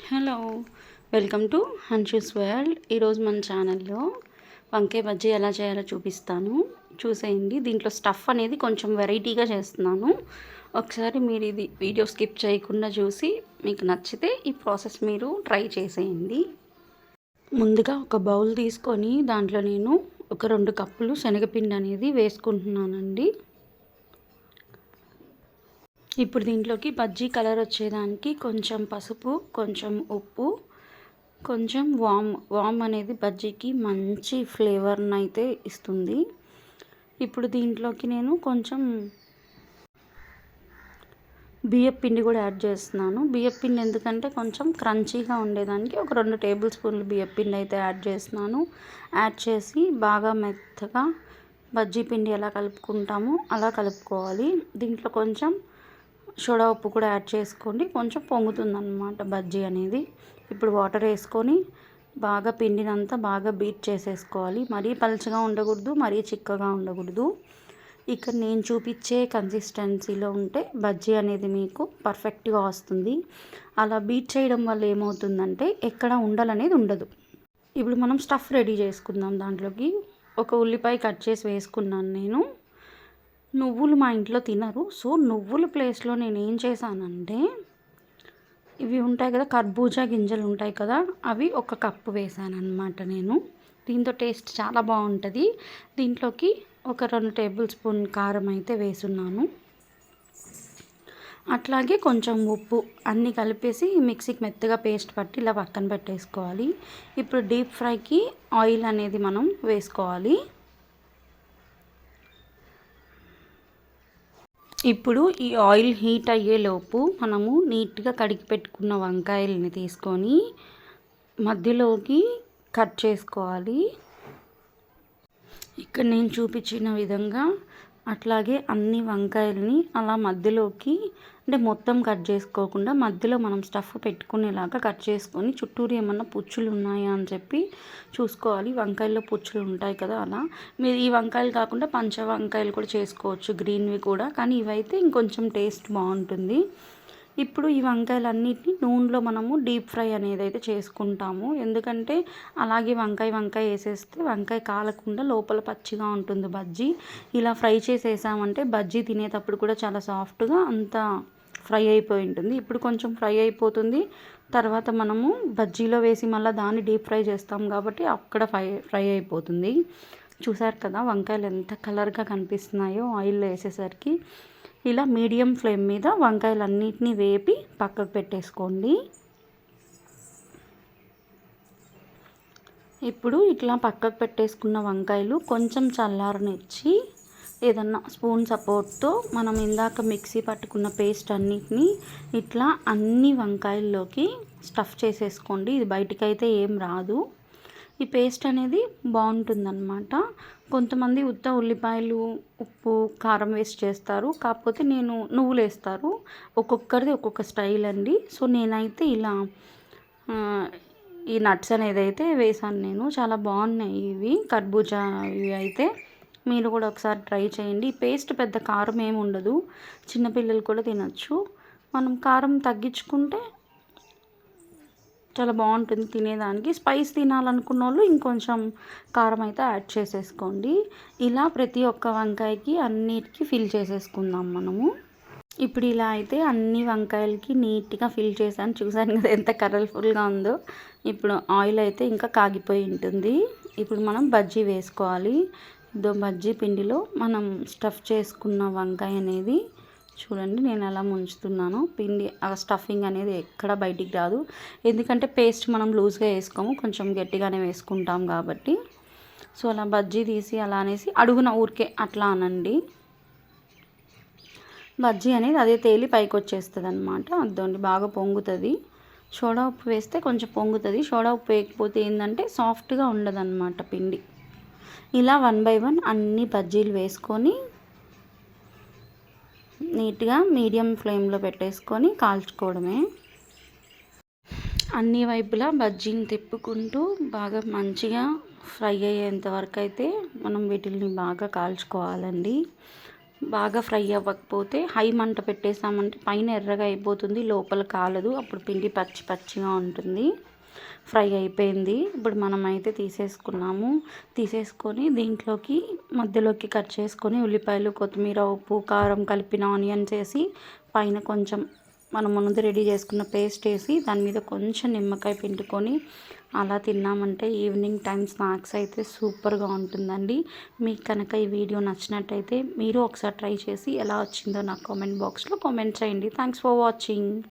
Hello, welcome to Hanshu's world. ఈరోజు మన ఛానల్లో వంకాయ బజ్జీ ఎలా చేయాలో చూపిస్తాను, చూసేయండి. దీంట్లో స్టఫ్ అనేది కొంచెం వెరైటీగా చేస్తున్నాను. ఒకసారి మీరు ఇది వీడియో స్కిప్ చేయకుండా చూసి మీకు నచ్చితే ఈ ప్రాసెస్ మీరు ట్రై చేసేయండి. ముందుగా ఒక బౌల్ తీసుకొని దాంట్లో నేను ఒక 2 కప్పులు శనగపిండి అనేది వేసుకుంటున్నానండి. ఇప్పుడు దీంట్లోకి బజ్జీ కలర్ వచ్చేదానికి కొంచెం పసుపు, కొంచెం ఉప్పు, కొంచెం వామ్ అనేది బజ్జీకి మంచి ఫ్లేవర్ని అయితే ఇస్తుంది. ఇప్పుడు దీంట్లోకి నేను కొంచెం బియ్యపిండి కూడా యాడ్ చేస్తున్నాను. బియ్యపిండి ఎందుకంటే కొంచెం క్రంచీగా ఉండేదానికి ఒక 2 టేబుల్ స్పూన్లు బియ్యపిండి అయితే యాడ్ చేస్తున్నాను. యాడ్ చేసి బాగా మెత్తగా బజ్జీ పిండి ఎలా కలుపుకుంటామో అలా కలుపుకోవాలి. దీంట్లో కొంచెం సోడా ఉప్పు కూడా యాడ్ చేసుకోండి, కొంచెం పొంగుతుందన్నమాట బజ్జీ అనేది. ఇప్పుడు వాటర్ వేసుకొని బాగా పిండినంతా బాగా బీట్ చేసేసుకోవాలి. మరీ పలుచగా ఉండకూడదు, మరీ చిక్కగా ఉండకూడదు. ఇక్కడ నేను చూపించే కన్సిస్టెన్సీలో ఉంటే బజ్జీ అనేది మీకు పర్ఫెక్ట్గా వస్తుంది. అలా బీట్ చేయడం వల్ల ఏమవుతుందంటే ఎక్కడ ఉండలనేది ఉండదు. ఇప్పుడు మనం స్టఫ్ రెడీ చేసుకుందాం. దాంట్లోకి ఒక ఉల్లిపాయ కట్ చేసి వేసుకున్నాను నేను. నువ్వులు మా ఇంట్లో తినరు, సో నువ్వుల ప్లేస్లో నేను ఏం చేశానంటే ఇవి ఉంటాయి కదా, కర్బూజా గింజలు ఉంటాయి కదా, అవి 1 కప్పు వేసాను అనమాట నేను. దీంతో టేస్ట్ చాలా బాగుంటుంది. దీంట్లోకి ఒక 2 టేబుల్ స్పూన్ కారం అయితే వేసున్నాను. అట్లాగే కొంచెం ఉప్పు అన్నీ కలిపేసి మిక్సీకి మెత్తగా పేస్ట్ పట్టి ఇలా పక్కన పెట్టేసుకోవాలి. ఇప్పుడు డీప్ ఫ్రైకి ఆయిల్ అనేది మనం వేసుకోవాలి. ఇప్పుడు ఈ ఆయిల్ హీట్ అయ్యేలోపు మనము నీట్గా కడిగి పెట్టుకున్న వంకాయలని తీసుకొని మధ్యలోకి కట్ చేసుకోవాలి. ఇక్కడ నేను చూపించిన విధంగా అట్లాగే అన్ని వంకాయలని అలా మధ్యలోకి, అంటే మొత్తం కట్ చేసుకోకుండా మధ్యలో మనం స్టఫ్ పెట్టుకునేలాగా కట్ చేసుకొని చుట్టూరు ఏమన్నా పుచ్చులు ఉన్నాయా అని చెప్పి చూసుకోవాలి. వంకాయల్లో పుచ్చులు ఉంటాయి కదా, అలా మీరు ఈ వంకాయలు కాకుండా పంచ వంకాయలు కూడా చేసుకోవచ్చు, గ్రీన్వి కూడా, కానీ ఇవైతే ఇంకొంచెం టేస్ట్ బాగుంటుంది. ఇప్పుడు ఈ వంకాయలన్నిటిని నూనెలో మనము డీప్ ఫ్రై అనేది అయితే చేసుకుంటాము. ఎందుకంటే అలాగే వంకాయ వేసేస్తే వంకాయ కాలకుండా లోపల పచ్చిగా ఉంటుంది బజ్జీ. ఇలా ఫ్రై చేసేసామంటే బజ్జీ తినేటప్పుడు కూడా చాలా సాఫ్ట్గా అంతా ఫ్రై అయిపోయి ఉంటుంది. ఇప్పుడు కొంచెం ఫ్రై అయిపోతుంది, తర్వాత మనము బజ్జీలో వేసి మళ్ళీ దాన్ని డీప్ ఫ్రై చేస్తాం కాబట్టి అక్కడ ఫ్రై అయిపోతుంది. చూసారు కదా వంకాయలు ఎంత కలర్గా కనిపిస్తున్నాయో ఆయిల్లో వేసేసరికి. ఇలా మీడియం ఫ్లేమ్ మీద వంకాయలన్నిటిని వేపి పక్కకు పెట్టేసుకోండి. ఇప్పుడు ఇట్లా పక్కకు పెట్టేసుకున్న వంకాయలు కొంచెం చల్లారనిచ్చి ఏదన్నా స్పూన్ సపోర్ట్తో మనం ఇందాక మిక్సీ పట్టుకున్న పేస్ట్ అన్నిటినీ ఇట్లా అన్ని వంకాయల్లోకి స్టఫ్ చేసేసుకోండి. ఇది బయటికైతే ఏం రాదు. ఈ పేస్ట్ అనేది బాగుంటుందన్నమాట. కొంతమంది ఉత్త ఉల్లిపాయలు, ఉప్పు, కారం వేస్ట్ చేస్తారు, కాకపోతే నేను నువ్వులు వేస్తారు. ఒక్కొక్కరిది ఒక్కొక్క స్టైల్ అండి. సో నేనైతే ఇలా ఈ నట్స్ అనేది అయితే వేసాను నేను. చాలా బాగున్నాయి ఇవి కర్బూజా ఇవి అయితే. మీరు కూడా ఒకసారి ట్రై చేయండి. పేస్ట్ పెద్ద కారం ఏమి ఉండదు, చిన్నపిల్లలు కూడా తినచ్చు. మనం కారం తగ్గించుకుంటే చాలా బాగుంటుంది తినేదానికి. స్పైస్ తినాలనుకున్న వాళ్ళు ఇంకొంచెం కారం అయితే యాడ్ చేసేసుకోండి. ఇలా ప్రతి ఒక్క వంకాయకి అన్నిటికీ ఫిల్ చేసేసుకుందాం మనము. ఇప్పుడు ఇలా అయితే అన్ని వంకాయలకి నీట్గా ఫిల్ చేశాను. చూసాను కదా ఎంత కలర్ఫుల్గా ఉందో. ఇప్పుడు ఆయిల్ అయితే ఇంకా కాగిపోయి ఉంటుంది. ఇప్పుడు మనం బజ్జీ వేసుకోవాలి. ఇదో బజ్జీ పిండిలో మనం స్టఫ్ చేసుకున్న వంకాయ అనేది చూడండి నేను ఎలా ముంచుతున్నాను. పిండి ఆ స్టఫింగ్ అనేది ఎక్కడ బయటికి రాదు, ఎందుకంటే పేస్ట్ మనం లూజ్గా వేసుకోము, కొంచెం గట్టిగానే వేసుకుంటాం కాబట్టి. సో అలా బజ్జీ తీసి అలా అనేసి అడుగున ఊరికే అట్లా అనండి. బజ్జీ అనేది అదే తేలి పైకి వచ్చేస్తుంది అనమాట. అదండి బాగా పొంగుతుంది. సోడా ఉప్పు వేస్తే కొంచెం పొంగుతుంది, సోడా ఉప్పు వేయకపోతే ఏంటంటే సాఫ్ట్గా ఉండదన్నమాట పిండి. ఇలా 1 బై 1 అన్ని బజ్జీలు వేసుకొని నీట్గా మీడియం ఫ్లేమ్లో పెట్టేసుకొని కాల్చుకోవడమే. అన్ని వైపులా బజ్జీని తిప్పుకుంటూ బాగా మంచిగా ఫ్రై అయ్యేంత వరకు అయితే మనం వీటిని బాగా కాల్చుకోవాలండి. బాగా ఫ్రై అవ్వకపోతే హై మంట పెట్టేసామంటే పైన ఎర్రగా అయిపోతుంది, లోపల కాలదు, అప్పుడు పిండి పచ్చి పచ్చిగా ఉంటుంది. ఫ్రై అయిపోయింది. ఇప్పుడు మనమైతే తీసేసుకున్నాము. తీసేసుకొని దీంట్లోకి మధ్యలోకి కట్ చేసుకొని ఉల్లిపాయలు, కొత్తిమీర, ఉప్పు, కారం కలిపిన ఆనియన్స్ వేసి పైన కొంచెం మనం ముందు రెడీ చేసుకున్న పేస్ట్ వేసి దాని మీద కొంచెం నిమ్మకాయ పిండుకొని అలా తిన్నామంటే ఈవినింగ్ టైం స్నాక్స్ అయితే సూపర్గా ఉంటుందండి. మీకు కనుక ఈ వీడియో నచ్చినట్టయితే మీరు ఒకసారి ట్రై చేసి ఎలా వచ్చిందో నాకు కామెంట్ బాక్స్లో కామెంట్ చేయండి. Thanks for watching.